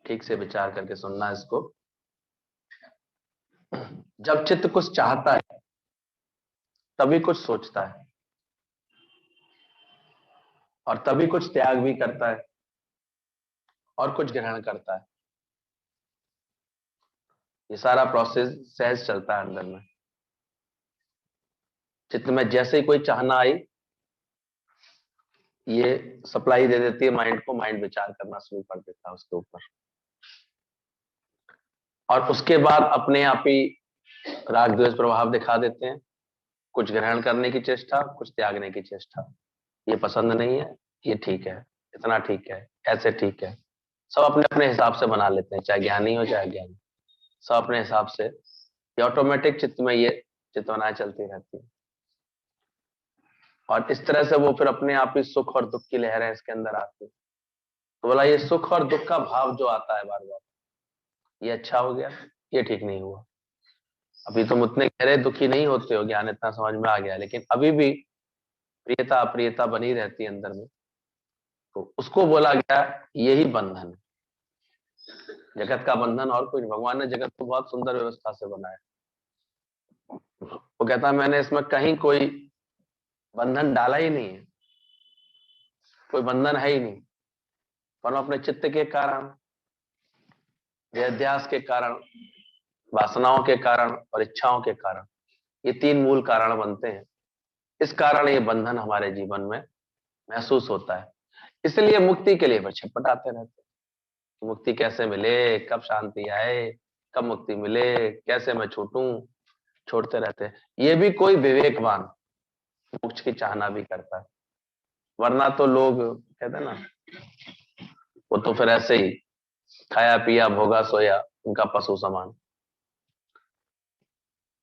ठीक से विचार करके सुनना इसको। जब चित्त कुछ चाहता है तभी कुछ सोचता है और तभी कुछ त्याग भी करता है और कुछ ग्रहण करता है। ये सारा प्रोसेस सहज चलता है अंदर में। चित्त में जैसे ही कोई चाहना आई, ये सप्लाई दे देती है माइंड को, माइंड विचार करना शुरू कर देता है उसके ऊपर, और उसके बाद अपने आप ही राग द्वेष प्रभाव दिखा देते हैं। कुछ ग्रहण करने की चेष्टा, कुछ त्यागने की चेष्टा। ये पसंद नहीं है, ये ठीक है, इतना ठीक है, ऐसे ठीक है। सब अपने अपने हिसाब से बना लेते हैं, चाहे ज्ञानी हो चाहे अज्ञानी, सब अपने हिसाब से। ये ऑटोमेटिक चित्त में ये चेतनाएं चलती रहती है, और इस तरह से वो फिर अपने आप ही सुख और दुख की लहरें इसके अंदर आती है। तो बोला ये सुख और दुख का भाव जो आता है बार बार, ये अच्छा हो गया, ये ठीक नहीं हुआ। अभी तुम उतने गहरे दुखी नहीं होते हो, ज्ञान इतना समझ में आ गया, लेकिन अभी भी प्रियता अप्रियता बनी रहती है अंदर में। तो उसको बोला गया यही बंधन है, जगत का बंधन और कोई नहीं। भगवान ने जगत को बहुत सुंदर व्यवस्था से बनाया। वो कहता है मैंने इसमें कहीं कोई बंधन डाला ही नहीं है, कोई बंधन है ही नहीं। पर अपने चित्त के कारण, अध्यास के कारण, वासनाओं के कारण और इच्छाओं के कारण, ये तीन मूल कारण बनते हैं। इस कारण ये बंधन हमारे जीवन में महसूस होता है। इसलिए मुक्ति के लिए बस छटपटाते रहते हैं। मुक्ति कैसे मिले, कब शांति आए, कब मुक्ति मिले, कैसे मैं छूटूं, छोड़ते रहते हैं। ये भी कोई विवेकवान मोक्ष की चाहना भी करता है, वरना तो लोग कहते हैं ना, वो तो फिर ऐसे ही खाया पिया भोगा सोया, उनका पशु समान।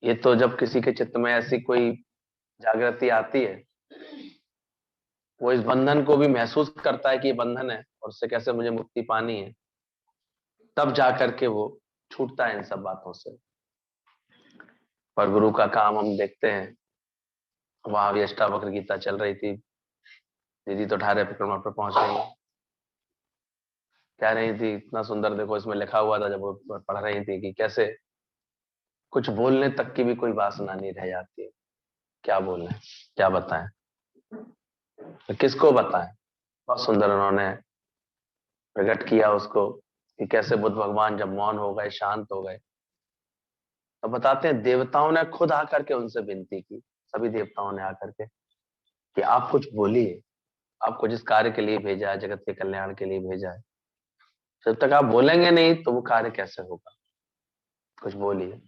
ये तो जब किसी के चित्त में ऐसी कोई जागृति आती है, वो इस बंधन को भी महसूस करता है कि ये बंधन है और उससे कैसे मुझे मुक्ति पानी है, तब जाकर के वो छूटता है इन सब बातों से। पर गुरु का काम हम देखते हैं, वहां भी अष्टावक्र गीता चल रही थी, दीदी तो 18 परिक्रमा पर पहुंच गई, कह रही थी इतना सुंदर, देखो इसमें लिखा हुआ था जब वो पढ़ रही थी कि कैसे कुछ बोलने तक की भी कोई वासना नहीं रह जाती है। क्या बोलने, क्या बताएं, तो किसको बताएं। बहुत सुंदर उन्होंने प्रकट किया उसको कि कैसे बुद्ध भगवान जब मौन हो गए, शांत हो गए, तो बताते हैं देवताओं ने खुद आकर के उनसे विनती की, सभी देवताओं ने आकर के कि आप कुछ बोलिए, आपको जिस कार्य के लिए भेजा है, जगत के कल्याण के लिए भेजा है, जब तक आप बोलेंगे नहीं तो वो कार्य कैसे होगा, कुछ बोलिए।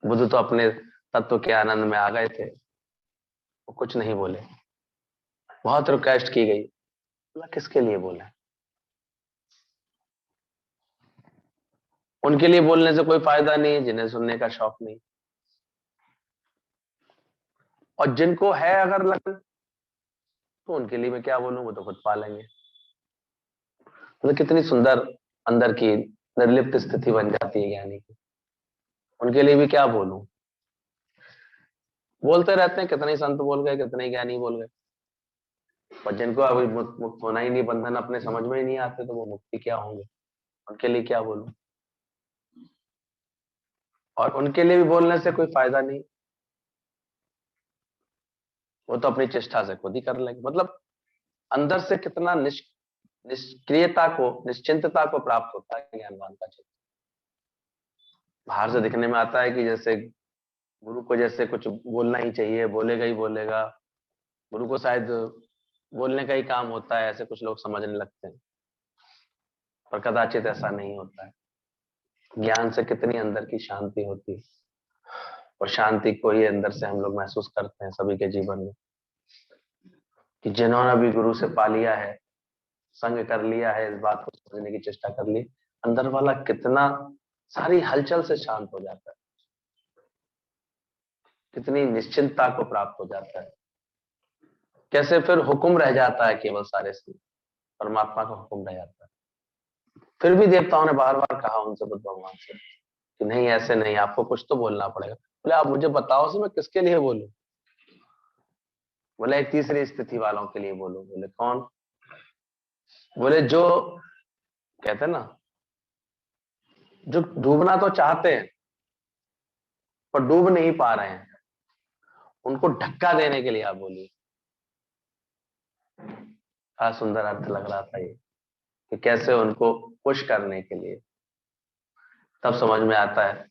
बुद्ध तो अपने तत्व के आनंद में आ गए थे, वो कुछ नहीं बोले। बहुत रिक्वेस्ट की गई, बोला किसके लिए बोले, उनके लिए बोलने से कोई फायदा नहीं है जिन्हें सुनने का शौक नहीं, और जिनको है अगर लगन तो उनके लिए मैं क्या बोलूं, वो तो खुद पालेंगे। मतलब कितनी सुंदर अंदर की निर्लिप्त स्थिति बन जाती है ज्ञानी की। उनके लिए भी क्या बोलूं, बोलते रहते हैं, कितने ही संत बोल गए, कितने ही ज्ञानी बोल गए, पर जिनको अभी मुक्त होना ही नहीं, बंधन अपने समझ में ही नहीं आते, तो वो मुक्ति क्या होंगे, उनके लिए क्या बोलूं। और उनके लिए भी बोलने से कोई फायदा नहीं, वो तो अपनी चेष्टा से खुद ही कर लेंगे। मतलब अंदर से कितना निष्क्रियता को, निश्चिंतता को प्राप्त होता है ज्ञानवान का चित्त। बाहर से दिखने में आता है कि जैसे गुरु को जैसे कुछ बोलना ही चाहिए, बोलेगा ही बोलेगा, गुरु को शायद बोलने का ही काम होता है, ऐसे कुछ लोग समझने लगते हैं, पर कदाचित ऐसा नहीं होता है। ज्ञान से कितनी अंदर की शांति होती है, और शांति को ही अंदर से हम लोग महसूस करते हैं सभी के जीवन में, कि जिन्होंने भी गुरु से पा लिया है, संग कर लिया है, इस बात को समझने की चेष्टा कर ली, अंदर वाला कितना सारी हलचल से शांत हो जाता है, कितनी निश्चिंतता को प्राप्त हो जाता है। कैसे फिर हुक्म रह जाता है केवल सारे से, परमात्मा का हुक्म रह जाता है। फिर भी देवताओं ने बार बार कहा उनसे, बुद्ध भगवान से, कि नहीं ऐसे नहीं, आपको कुछ तो बोलना पड़ेगा। बोले आप मुझे बताओ से मैं किसके लिए बोलूं। बोले एक तीसरी स्थिति वालों के लिए बोलो। बोले कौन। बोले जो कहते हैं ना, जो डूबना तो चाहते हैं पर डूब नहीं पा रहे हैं, उनको धक्का देने के लिए आप बोलिए। बड़ा सुंदर अर्थ लग रहा था ये, कि कैसे उनको पुश करने के लिए। तब समझ में आता है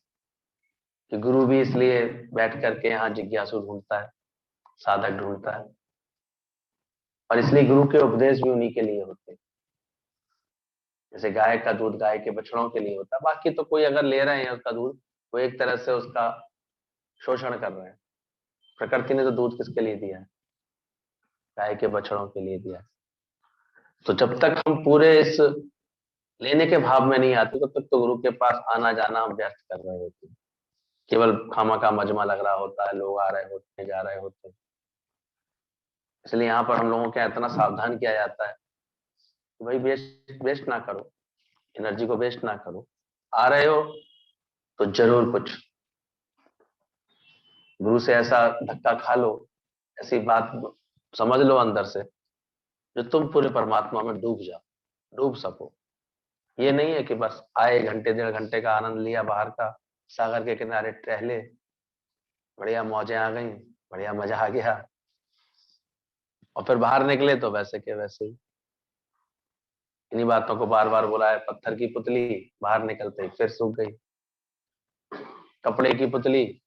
कि गुरु भी इसलिए बैठ करके यहाँ जिज्ञासु ढूंढता है, साधक ढूंढता है, और इसलिए गुरु के उपदेश भी उन्हीं के लिए होते हैं। जैसे गाय का दूध गाय के बछड़ों के लिए होता है, बाकी तो कोई अगर ले रहे हैं उसका दूध, वो एक तरह से उसका शोषण कर रहे हैं। प्रकृति ने तो दूध किसके लिए दिया है? गाय के बछड़ों के लिए दिया है। तो जब तक हम पूरे इस लेने के भाव में नहीं आते, तब तक तो गुरु के पास आना जाना हम व्यर्थ कर रहे होते हैं। केवल खामा का मजमा लग रहा होता है, लोग आ रहे होते हैं, जा रहे होते हैं। इसलिए यहाँ पर हम लोगों को इतना सावधान किया जाता है कि भाई वेस्ट वेस्ट ना करो, एनर्जी को वेस्ट ना करो। आ रहे हो तो जरूर कुछ गुरु से ऐसा धक्का खा लो, ऐसी बात समझ लो अंदर से, जो तुम पूरे परमात्मा में डूब जाओ, डूब सको। ये नहीं है कि बस आए, घंटे 1.5 घंटे का आनंद लिया, बाहर का सागर के किनारे टहले, बढ़िया मौजें आ गई, बढ़िया मजा आ गया, और फिर बाहर निकले तो वैसे के वैसे ही। इन्हीं बातों को बार बार बोला है। पत्थर की पुतली बाहर निकलते ही फिर सूख गई, कपड़े की पुतली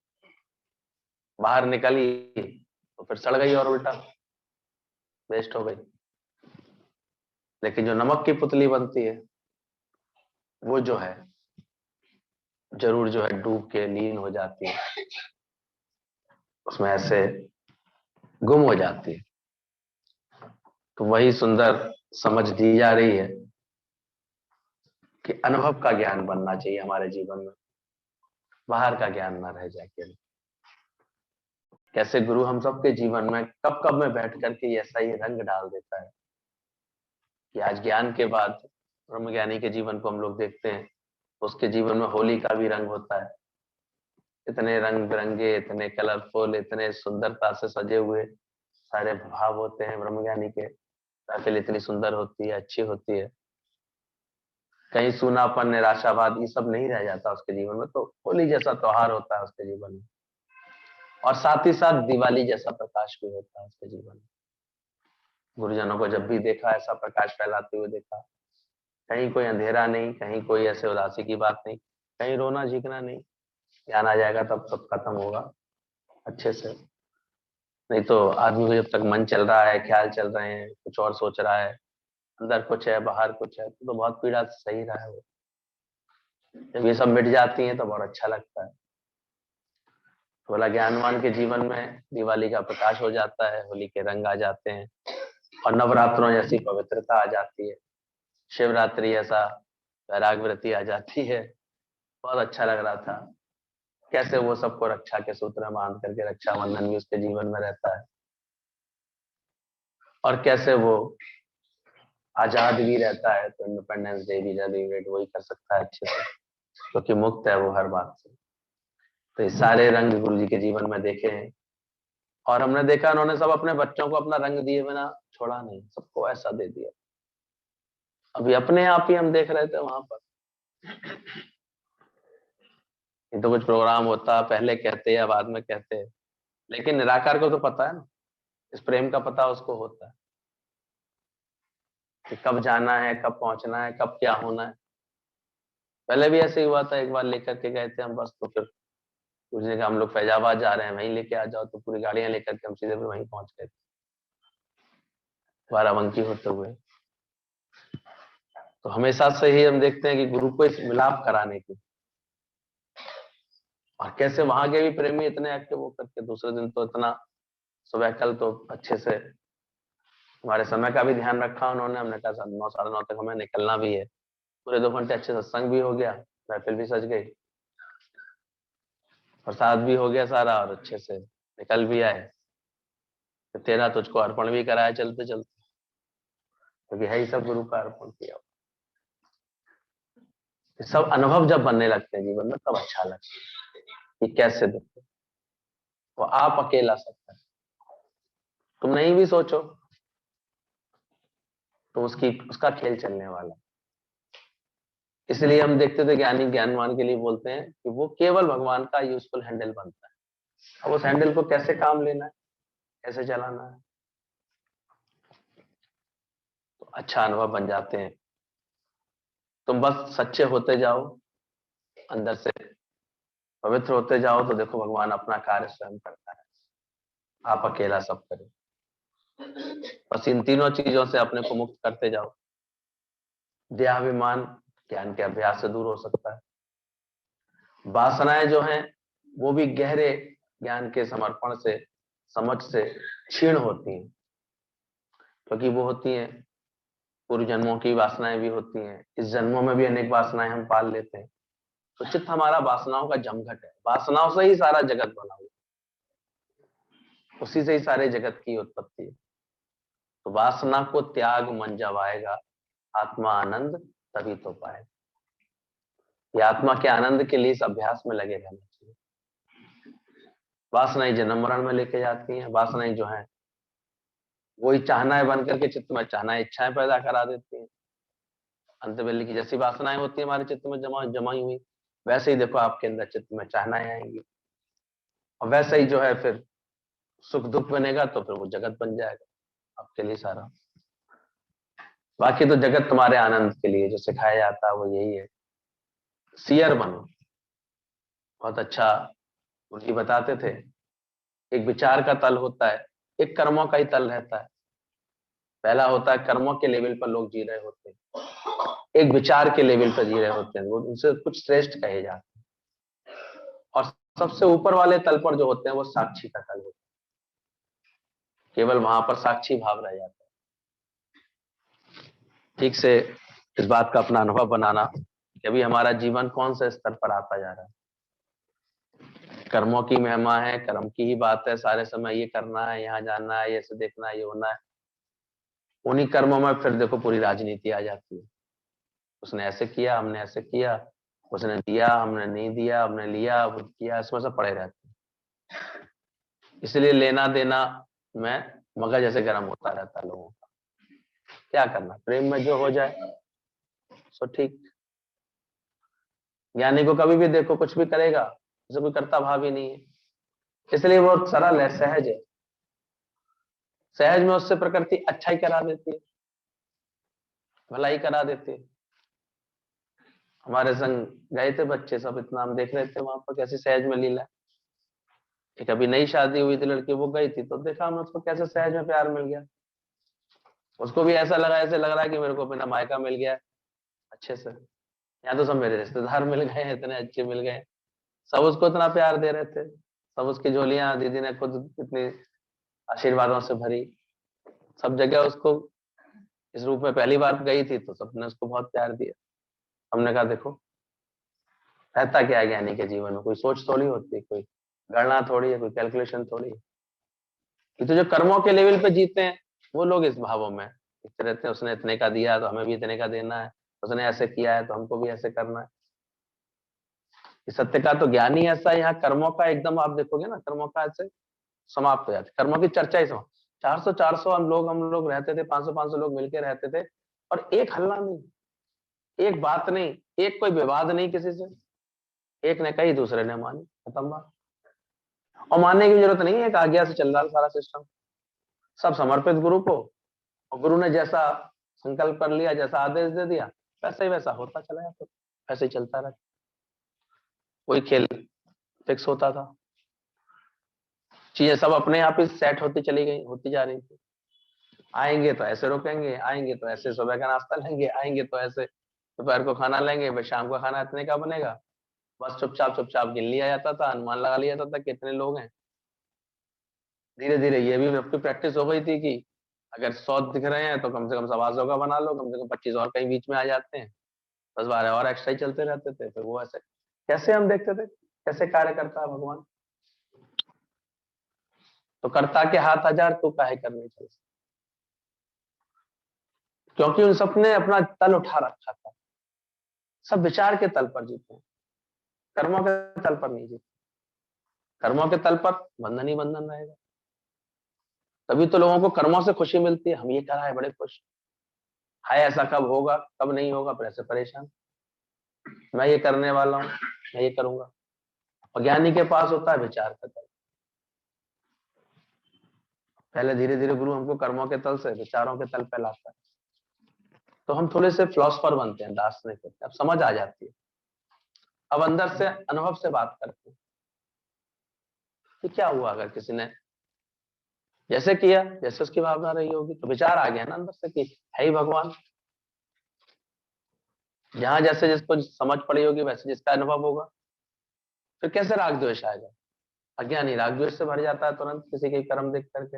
बाहर निकली तो फिर सड़ गई और उल्टा वेस्ट हो गई। लेकिन जो नमक की पुतली बनती है, वो जो है जरूर जो है डूब के लीन हो जाती है, उसमें ऐसे गुम हो जाती है। तो वही सुंदर समझ दी जा रही है कि अनुभव का ज्ञान बनना चाहिए हमारे जीवन में, बाहर का ज्ञान ना रह जाए केवल। कैसे गुरु हम सबके जीवन में कब कब में बैठ करके ऐसा ही रंग डाल देता है कि आज ज्ञान के बाद ब्रह्म ज्ञानी के जीवन को हम लोग देखते हैं, उसके जीवन में होली का भी रंग होता है। इतने रंग बिरंगे, इतने कलरफुल, इतने सुंदरता से सजे हुए सारे भाव होते हैं ब्रह्म ज्ञानी के। महफिल इतनी सुंदर होती है, अच्छी होती है, कहीं सूनापन निराशावाद ये सब नहीं रह जाता उसके जीवन में। तो होली जैसा त्योहार होता है उसके जीवन में, और साथ ही साथ दिवाली जैसा प्रकाश भी होता है उसके जीवन में। गुरुजनों को जब भी देखा, ऐसा प्रकाश फैलाते हुए देखा, कहीं कोई अंधेरा नहीं, कहीं कोई ऐसे उदासी की बात नहीं, कहीं रोना झिकना नहीं। ज्ञान आ जाएगा तब सब खत्म होगा अच्छे से। नहीं तो आदमी को जब तक मन चल रहा है, ख्याल चल रहे हैं, कुछ और सोच रहा है, अंदर कुछ है बाहर कुछ है, तो बहुत पीड़ा से सही रहा है वो। जब ये सब मिट जाती है तो बहुत अच्छा लगता है। तो बोला ज्ञानवान के जीवन में दिवाली का प्रकाश हो जाता है, होली के रंग आ जाते हैं, और नवरात्रों जैसी पवित्रता आ जाती है, शिवरात्रि ऐसा वैराग व्रति आ जाती है। बहुत अच्छा लग रहा था कैसे वो सबको रक्षा के सूत्र में बांध करके, रक्षाबंधन भी उसके जीवन में रहता है, और कैसे वो आजाद भी रहता है। तो इंडिपेंडेंस डे भी सेलिब्रेट वही कर सकता है अच्छे से, क्योंकि मुक्त है वो हर बात से। तो ये सारे रंग गुरु जी के जीवन में देखे हैं, और हमने देखा उन्होंने सब अपने बच्चों को अपना रंग दिए बिना छोड़ा नहीं, सबको ऐसा दे दिया। अभी अपने आप ही हम देख रहे थे वहां पर, ये तो कुछ प्रोग्राम होता पहले कहते या बाद में कहते, लेकिन निराकार को तो पता है ना, इस प्रेम का पता उसको होता है कि कब जाना है, कब पहुंचना है, कब क्या होना है। पहले भी ऐसे ही हुआ था, एक बार लेकर के गए थे हम बस, तो फिर उसने कहा हम लोग फैजाबाद जा रहे हैं, वहीं लेके आ जाओ, तो पूरी गाड़ियां लेकर के हम सीधे फिर वहीं पहुंच गए थे, बाराबंकी होते हुए। तो हमेशा से ही हम देखते हैं कि गुरु को इस मिलाप कराने की, और कैसे वहां के भी प्रेमी इतने एक्टिव होकर के दूसरे दिन तो इतना, सुबह कल तो अच्छे से हमारे समय का भी ध्यान रखा उन्होंने। हमने कहा 9 9:30 तक हमें निकलना भी है, पूरे 2 घंटे अच्छे सत्संग भी हो गया, महफिल भी सज गई, प्रसाद भी हो गया सारा, और अच्छे से निकल भी आए। तो तेरा तुझको अर्पण भी कराया चलते चलते, क्योंकि है ही सब गुरु का अर्पण किया। ये सब अनुभव जब बनने लगते हैं जीवन में तब अच्छा लगता है कि कैसे देखो वो आप अकेला सकता है। तुम नहीं भी सोचो तो उसका खेल चलने वाला है। इसलिए हम देखते थे ज्ञानी ज्ञानवान के लिए बोलते हैं कि वो केवल भगवान का यूजफुल हैंडल बनता है। अब उस हैंडल को कैसे काम लेना है, कैसे चलाना है, तो अच्छा अनुभव बन जाते हैं। तुम बस सच्चे होते जाओ, अंदर से पवित्र होते जाओ, तो देखो भगवान अपना कार्य स्वयं करता है। आप अकेला सब करो, बस इन तीनों चीजों से अपने को मुक्त करते जाओ। देहाभिमान ज्ञान के अभ्यास से दूर हो सकता है। वासनाएं जो हैं वो भी गहरे ज्ञान के समर्पण से, समझ से क्षीण होती हैं, क्योंकि वो होती हैं पूर्व जन्मों की वासनाएं भी होती हैं, इस जन्मों में भी अनेक वासनाएं हम पाल लेते हैं। तो चित्त हमारा वासनाओं का जमघट है, वासनाओं से ही सारा जगत बना हुआ, उसी से ही सारे जगत की उत्पत्ति है। तो वासना को त्याग मन जब आएगा, आत्मा आनंद तभी तो पाएगा। ये आत्मा के आनंद के लिए इस अभ्यास में लगे रहना चाहिए। वासनाएं जन्म मरण में लेके जाती हैं, वासनाएं जो है वही चाहनाएं बन करके चित्त में चाहना इच्छाएं पैदा करा देती हैं। अंतबेली की जैसी वासनाएं होती है हमारे चित्त में जमाई हुई, वैसे ही देखो आपके अंदर चित्त में चाहनाएं आएंगी, और वैसे ही जो है फिर सुख दुख बनेगा, तो फिर वो जगत बन जाएगा आपके लिए सारा। बाकी तो जगत तुम्हारे आनंद के लिए जो सिखाया जाता है वो यही है, सियर बनो। बहुत अच्छा उनकी बताते थे, एक विचार का तल होता है, एक कर्मों का ही तल रहता है। पहला होता है कर्मों के लेवल पर लोग जी रहे होते हैं, एक विचार के लेवल पर जी रहे होते हैं, वो उनसे कुछ श्रेष्ठ कहे जाते हैं। और सबसे ऊपर वाले तल पर जो होते हैं वो साक्षी का तल होता है, केवल वहां पर साक्षी भाव रह जाता है। ठीक से इस बात का अपना अनुभव बनाना कि अभी हमारा जीवन कौन से स्तर पर आता जा रहा है। कर्मों की महिमा है, कर्म की ही बात है, सारे समय ये करना है, यहाँ जाना है, ये से देखना है, ये होना है। उन्हीं कर्मों में फिर देखो पूरी राजनीति आ जाती है, उसने ऐसे किया, हमने ऐसे किया, उसने दिया, हमने नहीं दिया, हमने लिया, वो किया, इसमें सब पड़े रहते हैं। इसलिए लेना देना में मगज ऐसे गर्म होता रहता है लोगों का। क्या करना, प्रेम में जो हो जाए सो ठीक। ज्ञानी को कभी भी देखो कुछ भी करेगा, उसे कोई कर्ता भाव ही नहीं है, इसलिए वो सरल है, सहज है। सहज में उससे प्रकृति अच्छा ही करा देती है, भलाई करा देती है। हमारे संग गए थे बच्चे सब, इतना हम देख रहे थे वहां पर कैसी सहज में लीला। एक अभी नई शादी हुई थी लड़की, वो गई थी तो देखा हमने उसको कैसे सहज में प्यार मिल गया। उसको भी ऐसा लगा, ऐसे लग रहा है कि मेरे को अपना मायका मिल गया अच्छे से, यहाँ तो सब मेरे रिश्तेदार मिल गए, इतने अच्छे मिल गए, सब उसको इतना प्यार दे रहे थे, सब उसकी झोलियां दीदी ने खुद इतनी आशीर्वादों से भरी, सब जगह उसको इस रूप में पहली बार गई थी तो सबने उसको बहुत प्यार दिया। हमने कहा देखो रहता क्या है ज्ञानी के जीवन में, कोई सोच थोड़ी होती है, कोई गणना थोड़ी है, कोई कैलकुलेशन थोड़ी है। ये तो जो कर्मों के लेवल पे जीते हैं वो लोग इस भावों में दिखते रहते हैं, उसने इतने का दिया तो हमें भी इतने का देना है, उसने ऐसे किया है तो हमको भी ऐसे करना है। इस सत्य का तो ज्ञान ही ऐसा है, यहाँ कर्मों का एकदम आप देखोगे ना, कर्मों का ऐसे समाप्त हो जाती है, कर्मों की चर्चा ही समाप्त। 400 हम लोग रहते थे, 500 लोग मिलकर रहते थे, और एक हल्ला नहीं, एक बात नहीं, एक कोई विवाद नहीं किसी से, एक ने कही दूसरे ने मानी, खत्म बात। और मानने की जरूरत नहीं है, एक आज्ञा से चल रहा सारा सिस्टम, सब समर्पित गुरु को, और गुरु ने जैसा संकल्प कर लिया, जैसा आदेश दे दिया, वैसे ही वैसा होता चला जाता, वैसे ही चलता रहता, कोई खेल फिक्स होता था। चीजें सब अपने आप ही सेट होती चली गई, होती जा रही थी। आएंगे तो ऐसे रुकेंगे, आएंगे तो ऐसे सुबह का नाश्ता लेंगे, आएंगे तो ऐसे दोपहर को खाना लेंगे, फिर शाम का खाना इतने का बनेगा। बस चुपचाप चुपचाप गिन लिया जाता था, अनुमान लगा लिया जाता था कितने लोग हैं। धीरे धीरे ये भी अपनी प्रैक्टिस हो गई थी कि अगर 100 दिख रहे हैं तो कम से कम 125 का बना लो, कम से कम 25 और कहीं बीच में आ जाते हैं, 10-12 और एक्स्ट्रा ही चलते रहते थे। फिर वो ऐसे कैसे हम देखते थे कैसे कार्य करता है भगवान। तो कर्ता के हाथ हजार तू काहे करने चल, क्योंकि उन सबने अपना तल उठा रखा था, सब विचार के तल पर जीते, कर्मों के तल पर नहीं जीते। कर्मों के तल पर बंधन ही बंधन रहेगा। तभी तो लोगों को कर्मों से खुशी मिलती है, हम ये करा है बड़े खुश, हाय ऐसा कब होगा कब नहीं होगा, फिर ऐसे परेशान। मैं ये करने वाला हूं, मैं ये करूंगा। और ज्ञानी के पास होता है विचार का तल। पहले धीरे धीरे गुरु हमको कर्मों के तल से विचारों के तल पे लाता है, तो हम थोड़े से फिलोसफर बनते हैं, दार्शनिक होते हैं, अब समझ आ जाती है। अब अंदर से अनुभव से बात करते हैं कि क्या हुआ अगर किसी ने जैसे किया, जैसे उसकी भावना रही होगी, तो विचार आ गया ना अंदर से कि है ही भगवान। जहां जैसे जिसको समझ पड़ी होगी, वैसे जिसका अनुभव होगा, फिर कैसे राग द्वेष आएगा? अज्ञानी राग द्वेष से भर जाता है तुरंत किसी के कर्म देख करके।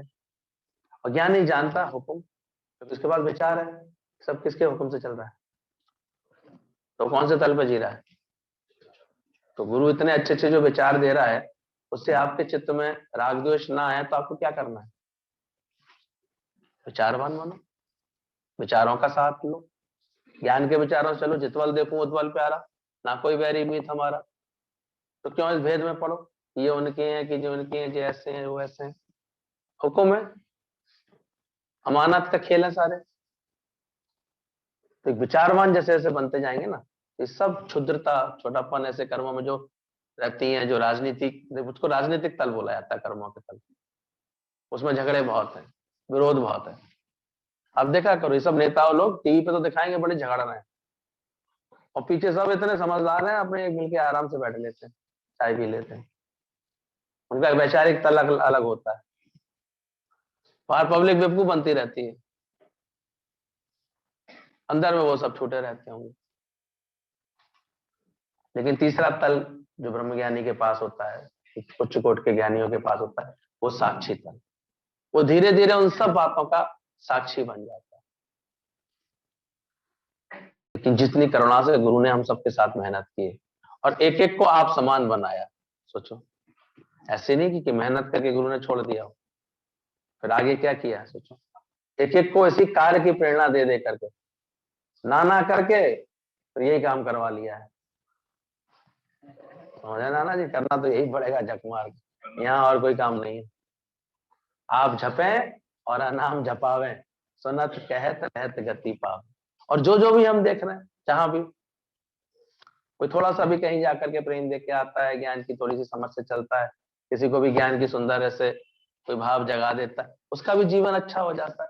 अज्ञानी जानता हुक्म, तो उसके बाद विचार है सब किसके हुक्म से चल रहा है, तो कौन से तल पे जी रहा है। तो गुरु इतने अच्छे अच्छे जो विचार दे रहा है, उससे आपके चित्त में राग द्वेष ना आए, तो आपको क्या करना है? विचारवान बनो, विचारों का साथ लो, ज्ञान के विचारों से चलो। जितवल देखूं उतवल प्यारा, ना कोई बैरी मीत हमारा। तो क्यों इस भेद में पड़ो, ये उनके हैं कि जो उनके हैं, जो ऐसे हैं वो ऐसे हैं। हुक्म है, अमानत का खेल है सारे। तो विचारवान जैसे जैसे बनते जाएंगे ना, ये सब क्षुद्रता, छोटापन ऐसे कर्मों में जो रहती हैं, जो राजनीतिक, उसको राजनीतिक तल बोला जाता है, कर्मों के तल। उसमें झगड़े बहुत हैं, विरोध बहुत है। अब देखा करो, ये सब नेताओं लोग टीवी पे तो दिखाएंगे बड़े झगड़ रहे हैं, और पीछे सब इतने समझदार हैं, अपने एक मिलके आराम से बैठ लेते हैं, चाय पी लेते हैं। उनका वैचारिक तल अलग अलग होता है। बाहर पब्लिक बेवकूफ बनती रहती है, अंदर में वो सब छूटे रहते होंगे। लेकिन तीसरा तल जो ब्रह्मज्ञानी के पास होता है, उच्च कोटि के ज्ञानियों के पास होता है, वो साक्षी तल। वो धीरे धीरे उन सब बातों का साक्षी बन जाता है। लेकिन जितनी करुणा से गुरु ने हम सबके साथ मेहनत की है, और एक एक को आप समान बनाया। सोचो, ऐसे नहीं कि मेहनत करके गुरु ने छोड़ दिया हो, फिर आगे क्या किया है सोचो। एक एक को इसी कार्य की प्रेरणा दे दे करके, ना ना करके फिर यही काम करवा लिया है। समझे नाना जी, करना तो यही पड़ेगा जक मार के, यहाँ और कोई काम नहीं है। आप झपें और अनाम झपावे, सुनत कहत रहत गति पावे। और जो जो भी हम देख रहे हैं, जहां भी कोई थोड़ा सा भी कहीं जाकर के प्रेम देख के आता है, ज्ञान की थोड़ी सी समझ से चलता है, किसी को भी ज्ञान की सुंदर ऐसे कोई भाव जगा देता है, उसका भी जीवन अच्छा हो जाता है,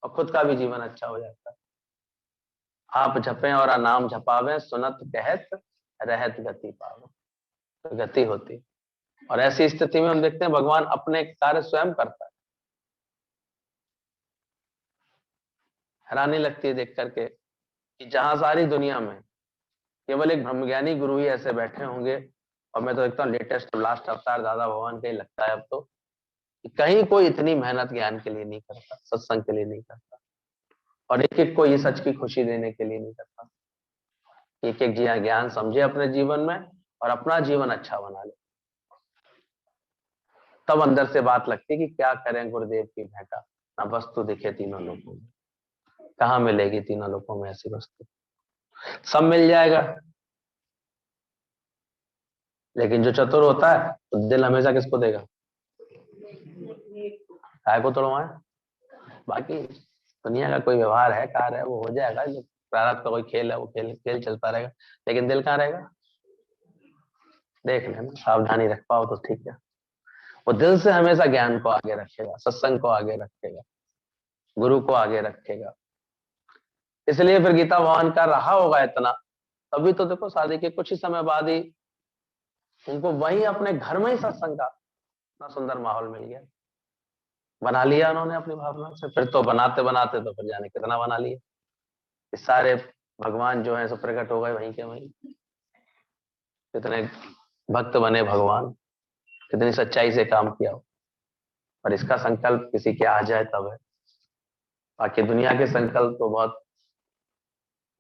और खुद का भी जीवन अच्छा हो जाता है। आप झपें और अनाम झपावे, सुनत कहत रहत गति पावे, तो गति होती। और ऐसी स्थिति में हम देखते हैं भगवान अपने कार्य स्वयं करता है। हैरानी लगती है देख करके कि जहां सारी दुनिया में केवल एक ब्रह्मज्ञानी गुरु ही ऐसे बैठे होंगे, और मैं तो देखता हूँ लेटेस्ट लास्ट अवतार दादा भगवान का ही लगता है अब तो, कि कहीं कोई इतनी मेहनत ज्ञान के लिए नहीं करता, सत्संग के लिए नहीं करता, और एक एक को ये सच की खुशी देने के लिए नहीं करता। एक एक जी ज्ञान समझे अपने जीवन में, और अपना जीवन अच्छा बना ले। तब अंदर से बात लगती है कि क्या करें गुरुदेव की भेंटा, ना वस्तु दिखे तीनों लोगों में। कहाँ मिलेगी तीनों लोगों में ऐसी वस्तु? सब मिल जाएगा, लेकिन जो चतुर होता है तो दिल हमेशा किसको देगा? काय को तोड़वाए? बाकी दुनिया का कोई व्यवहार है, कार्य है, वो हो जाएगा। जो प्रारब्ध का कोई खेल है, वो खेल खेल चलता रहेगा, लेकिन दिल कहाँ रहेगा? देख लेना, सावधानी रख पाओ तो ठीक है। वो दिल से हमेशा ज्ञान को आगे रखेगा, सत्संग को आगे रखेगा, गुरु को आगे रखेगा। इसलिए फिर गीता भगवान का रहा होगा इतना, तभी तो देखो शादी के कुछ ही समय बाद ही उनको वही अपने घर में ही सत्संग का इतना सुंदर माहौल मिल गया। बना लिया उन्होंने अपनी भावना से, फिर तो बनाते बनाते तो फिर जाने कितना बना लिया। इस सारे भगवान जो है सब प्रकट हो गए वहीं के वहीं। कितने भक्त बने भगवान, कितनी सच्चाई से काम किया हो। पर इसका संकल्प किसी के आ जाए तब है। बाकी दुनिया के संकल्प तो बहुत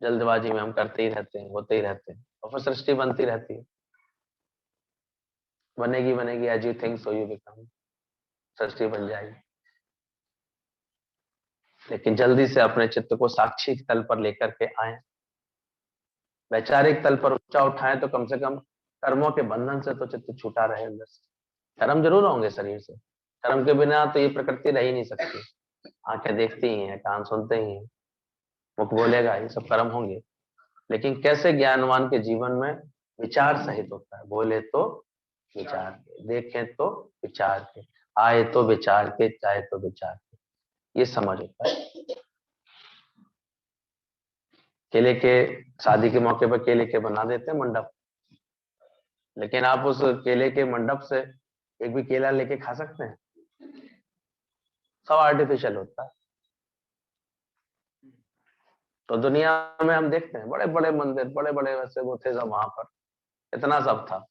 जल्दबाजी में हम करते ही रहते हैं, होते ही रहते हैं, और फिर सृष्टि बनती रहती है। बनेगी बनेगी, as you think so you become, सृष्टि बन जाएगी। लेकिन जल्दी से अपने चित्त को साक्षी तल पर लेकर के आए, वैचारिक तल पर ऊंचा उठाएं, तो कम से कम कर्मों के बंधन से तो चित्त छूटा रहे अंदर से। कर्म जरूर होंगे शरीर से, कर्म के बिना तो ये प्रकृति रह ही नहीं सकती। आंखें देखती ही हैं, कान सुनते ही हैं, मुख बोलेगा, ये सब कर्म होंगे। लेकिन कैसे ज्ञानवान के जीवन में विचार सहित होता है। बोले तो विचार के, देखें तो विचार के, आए तो विचार के, चाहे तो विचार के, ये समझ होता है। केले के शादी के मौके पर केले के बना देते हैं मंडप, लेकिन आप उस केले के मंडप से एक भी केला लेके खा सकते हैं? सब आर्टिफिशियल होता है। तो दुनिया में हम देखते हैं बड़े बड़े मंदिर, बड़े बड़े वैसे वो थे सब, वहां पर इतना सब था,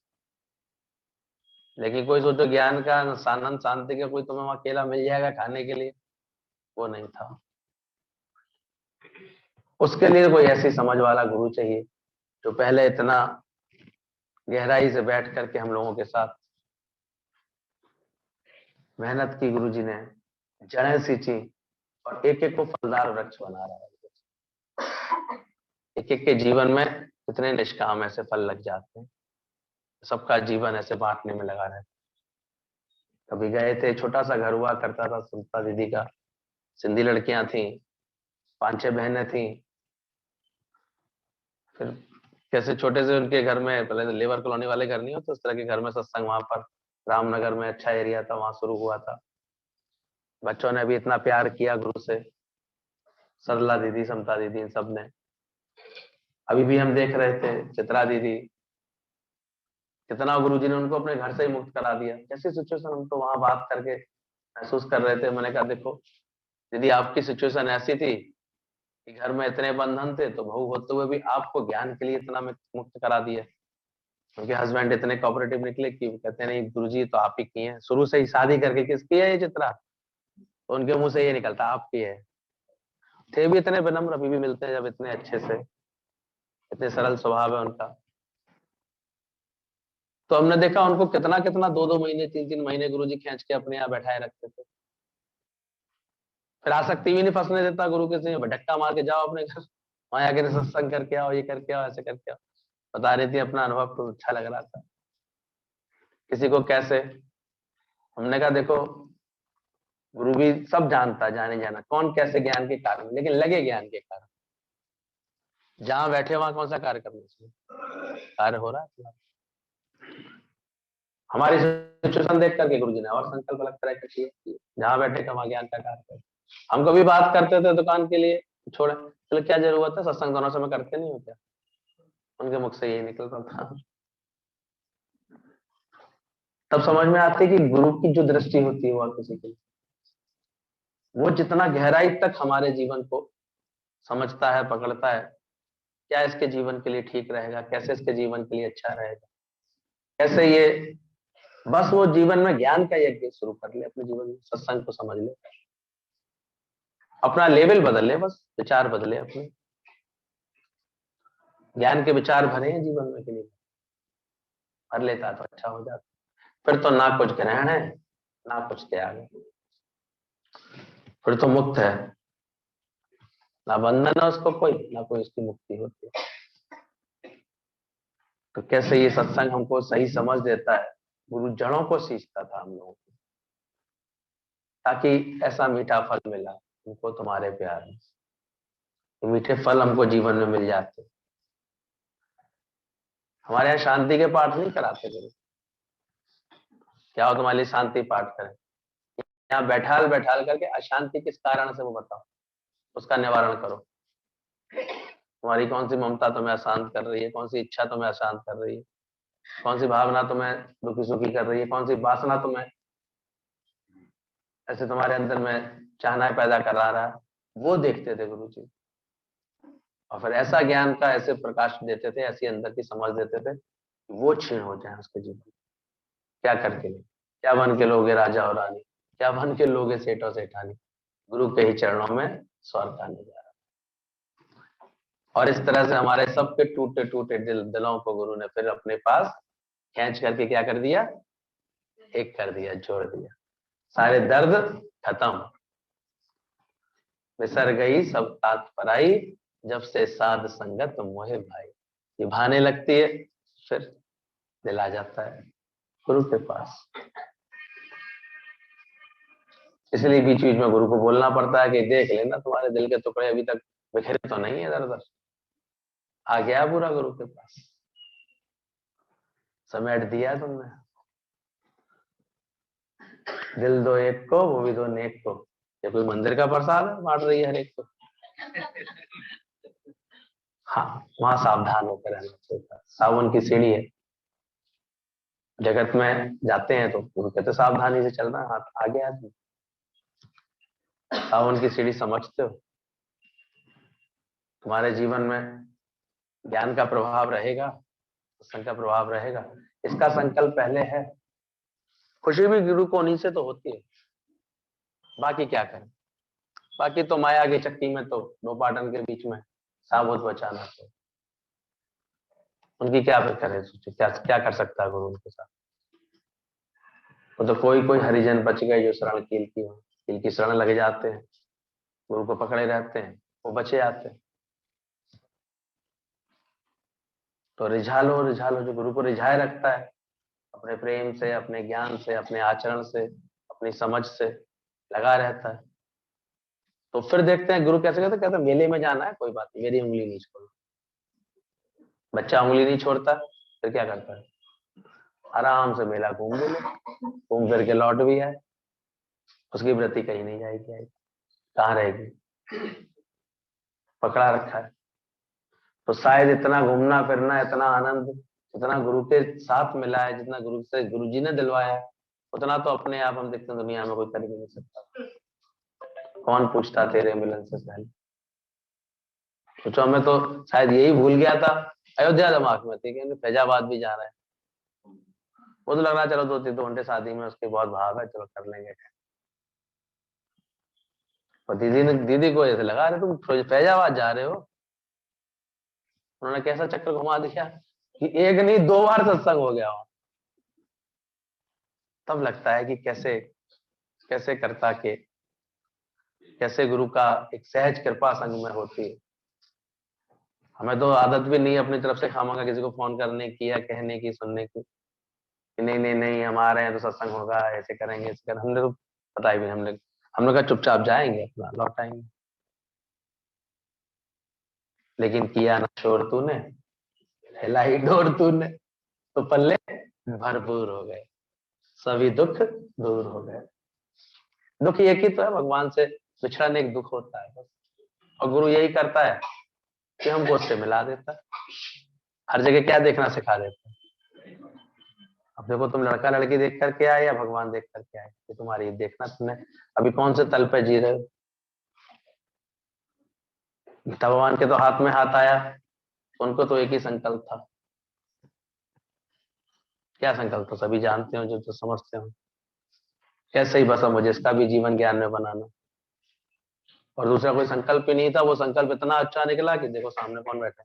लेकिन कोई सोचो ज्ञान का, आनंद शांति का कोई तुम्हें वहां केला मिल जाएगा खाने के लिए, वो नहीं था। उसके लिए कोई ऐसी समझ वाला गुरु चाहिए जो पहले इतना गहराई से बैठ करके हम लोगों के साथ मेहनत की, गुरु जी ने जड़ें सींची और एक एक को फलदार वृक्ष बना रहा है। एक एक के जीवन में कितने निष्काम ऐसे फल लग जाते हैं, सबका जीवन ऐसे बांटने में लगा रहता। कभी गए थे, छोटा सा घर हुआ करता था सुनीता दीदी का, सिंधी लड़कियां थी, 5-6 बहनें थी। फिर कैसे छोटे से उनके घर में, पहले तो लेबर कॉलोनी वाले घर नहीं होते उस तरह के घर में सत्संग, वहां पर रामनगर में अच्छा एरिया था, वहां शुरू हुआ था। बच्चों ने भी इतना प्यार किया गुरु से, सरला दीदी, समता दीदी, इन सब ने। अभी भी हम देख रहे थे चित्रा दीदी, कितना गुरुजी ने उनको अपने घर से ही मुक्त करा दिया। कैसी सिचुएशन, हम तो वहां बात करके महसूस कर रहे थे। मैंने कहा देखो दीदी, आपकी सिचुएशन ऐसी थी कि घर में इतने बंधन थे, तो बहू होते हुए भी आपको ज्ञान के लिए इतना मुक्त करा दिया। उनके हस्बैंड इतने कोऑपरेटिव निकले कि कहते नहीं गुरुजी तो आप ही की है, शुरू से ही शादी करके किसकी है ये चित्रा, तो उनके मुंह से ये निकलता आपकी है। थे भी इतने विनम्र, अभी भी मिलते हैं जब, इतने अच्छे से, इतने सरल स्वभाव है उनका। तो हमने देखा उनको कितना कितना 2-2 महीने, 3-3 महीने गुरुजी खींच के अपने यहाँ बैठाए रखते थे। फिर आसक्ति भी नहीं फंसने देता गुरु के से, धक्का मार के जाओ अपने घर, वहां आके सत्संग करके आओ, ये करके आओ, ऐसे करके आओ। बता रही थी अपना अनुभव, तो अच्छा लग रहा था। किसी को कैसे, हमने कहा देखो गुरु भी सब जानता, जाने जाना कौन कैसे ज्ञान के कारण, लेकिन लगे ज्ञान के कारण। जहां बैठे वहां कौन सा कार्य करना चाहिए, कार्य हो रहा है। हमारी सिचुएशन देख करके गुरु जी ने और संकल्प अलग तरह के किए, जहां बैठे का वहां ज्ञान का कार्य करें। हम कभी बात करते थे दुकान के लिए, छोड़े चलो क्या जरूरत है, सत्संग दोनों समय करते नहीं हो क्या, उनके मुख से यही निकलता था। तब समझ में आती कि गुरु की जो दृष्टि होती है वो किसी की, वो जितना गहराई तक हमारे जीवन को समझता है, पकड़ता है, क्या इसके जीवन के लिए ठीक रहेगा, कैसे इसके जीवन के लिए अच्छा रहेगा, कैसे ये बस वो जीवन में ज्ञान का यज्ञ शुरू कर ले, अपने जीवन में सत्संग को समझ ले, अपना लेवल बदल ले, बस विचार बदले अपने, ज्ञान के विचार भरे हैं जीवन में के लिए, भर लेता तो अच्छा हो जाता। फिर तो ना कुछ ग्रहण है, ना कुछ त्याग है, फिर तो मुक्त है, ना बंधन है उसको कोई, ना कोई उसकी मुक्ति होती है। तो कैसे ये सत्संग हमको सही समझ देता है, गुरु जड़ों को सींचता था हम लोगों को, ताकि ऐसा मीठा फल मिला उनको तुम्हारे प्यार में, तो मीठे फल हमको जीवन में मिल जाते। हमारे यहाँ शांति के पाठ नहीं कराते गुरु, क्या हो तुम्हारे लिए शांति पाठ करें, यहाँ बैठाल बैठाल करके अशांति किस कारण से वो बताओ, उसका निवारण करो। तुम्हारी कौन सी ममता तुम्हें अशांत कर रही है, कौन सी इच्छा तुम्हें अशांत कर रही है, कौन सी भावना तुम्हें दुखी सुखी कर रही है, कौन सी वासना तुम्हें ऐसे तुम्हारे अंदर में चाहना पैदा करा रहा है, वो देखते थे गुरु जी। और फिर ऐसा ज्ञान का ऐसे प्रकाश देते थे, ऐसी अंदर की समझ देते थे कि वो क्षीण हो जाए उसके जीवन। क्या करके, क्या बन के लोगे राजा और रानी, क्या बन के लोगे सेठो सेठानी, गुरु के ही चरणों में स्वर्ग आने जा रहा। और इस तरह से हमारे सबके टूटे टूटे दिलों को गुरु ने फिर अपने पास खींच करके क्या कर दिया, एक कर दिया, जोड़ दिया, सारे दर्द खत्म, बिसर गई सब तात पराई, जब से साध संगत मोहे भाई। ये भाने लगती है, फिर दिल आ जाता है गुरु के पास। इसलिए बीच बीच में गुरु को बोलना पड़ता है कि देख लेना तुम्हारे दिल के टुकड़े अभी तक बिखरे तो नहीं है इधर उधर, आ गया पूरा गुरु के पास, समेट दिया तुमने। दिल दो एक को, वो भी दो नेक को। ये कोई मंदिर का प्रसाद है बांट रही है हर एक को? हाँ, वहां सावधान होकर रहना चाहिए। सावन की सीढ़ी है, जगत में जाते हैं तो गुरु कहते सावधानी से चलना, हाथ आगे आदमी। सावन की सीढ़ी समझते हो? तुम्हारे जीवन में ज्ञान का प्रभाव रहेगा, सत्संग का प्रभाव रहेगा, इसका संकल्प पहले है। खुशी भी गुरु को उन्हीं से तो होती है। बाकी क्या करें, बाकी तो माया की चक्की में तो दो पाटन के बीच में साबुत बचाना तो उनकी क्या करे, सोचे क्या क्या कर सकता है गुरु उनके साथ। तो कोई कोई हरिजन बच गए जो शरण कील की शरण लगे जाते हैं, गुरु को पकड़े रहते हैं, वो बचे आते हैं। तो रिझालो रिझालो, जो गुरु को रिझाए रखता है अपने प्रेम से, अपने ज्ञान से, अपने आचरण से, अपनी समझ से लगा रहता है। तो फिर देखते हैं गुरु कैसे कहते, कहते मेले में जाना है कोई बात नहीं, मेरी उंगली नहीं छोड़ो। बच्चा उंगली नहीं छोड़ता, फिर क्या करता है, आराम से मेला घूम भी ले, घूम फिर के लौट भी आए, उसकी वृत्ति कहीं नहीं जाएगी, कहाँ रहेगी, पकड़ा रखा है। तो शायद इतना घूमना फिरना, इतना आनंद, इतना गुरु के साथ मिला है, जितना गुरु से गुरु जी ने दिलवाया है, उतना तो अपने आप हम देखते हैं दुनिया में कोई कर भी नहीं सकता। कौन पूछता तेरे मिलन से पहले? सोचो, हमें तो शायद यही भूल गया था, अयोध्या दिमाग में थी कि फैजाबाद भी जा रहा है। वो तो लग रहा है चलो 2-3 घंटे शादी में उसके बहुत भाव है, चलो कर लेंगे। और दीदी को ऐसे लगा रहे तुम फैजाबाद जा रहे हो। उन्होंने कैसा चक्कर घुमा दिया कि एक नहीं 2 बार सत्संग हो गया। तब लगता है कि कैसे कैसे करता के, कैसे गुरु का एक सहज कृपा संग में होती है। हमें तो आदत भी नहीं है अपनी तरफ से खामखा किसी को फोन करने की या कहने की, सुनने की कि नहीं नहीं नहीं हम आ रहे हैं तो सत्संग होगा, ऐसे करेंगे ऐसे करेंगे। हमने तो पता ही भी, हम लोग का चुपचाप जाएंगे, अपना लौट आएंगे। लेकिन किया ना शोर तूने, हिलाई डोर तूने, तो पल्ले भरपूर हो गए, सभी दुख दूर हो गए। दुख एक ही तो है, भगवान से बिछड़ने एक दुख होता है बस। और गुरु यही करता है कि हमको उससे मिला देता है, हर जगह क्या देखना सिखा देता है। अब देखो, तुम लड़का लड़की देख करके आए या भगवान देख करके आए, कि तुम्हारी देखना, तुमने अभी कौन से तल पे जी रहे हो। गीता भगवान के तो हाथ में हाथ आया, उनको तो एक ही संकल्प था। क्या संकल्प था सभी जानते हो, जो जो समझते हो। कैसे ही बसा मुझे इसका भी जीवन ज्ञान में बनाना, और दूसरा कोई संकल्प ही नहीं था। वो संकल्प इतना अच्छा निकला कि देखो सामने कौन बैठे,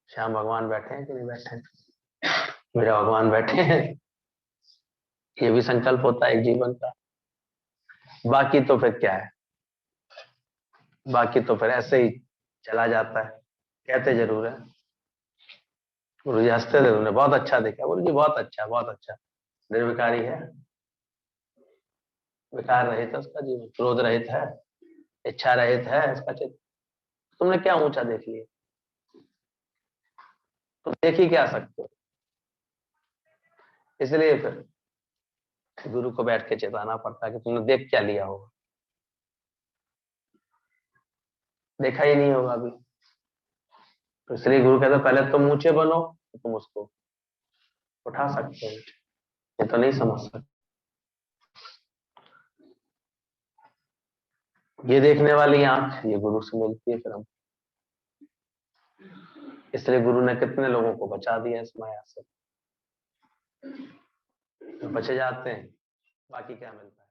श्याम भगवान बैठे हैं कि नहीं बैठे, मेरा भगवान बैठे हैं। ये भी संकल्प होता है एक जीवन का। बाकी तो फिर क्या है, बाकी तो फिर ऐसे ही चला जाता है। कहते जरूर है, गुरु जी हंसते थे, उन्हें बहुत अच्छा देखा, गुरु जी बहुत अच्छा, बहुत अच्छा। निर्विकारी है, विकार रहित है उसका जीवन, क्रोध रहित है, इच्छा रहित है इसका चित्त। तुमने क्या ऊंचा देख लिया, तुम देख ही क्या सकते हो। इसलिए फिर गुरु को बैठ के चेताना पड़ता है कि तुमने देख क्या लिया होगा, देखा ही नहीं होगा अभी। तो इसलिए गुरु कहता पहले तुम ऊंचे बनो, तो तुम उसको उठा सकते हो, ये तो नहीं समझ सकते। ये देखने वाली आंख ये गुरु से मिलती है फिर हम। इसलिए गुरु ने कितने लोगों को बचा दिया इस माया से, तो बचे जाते हैं, बाकी क्या मिलता है।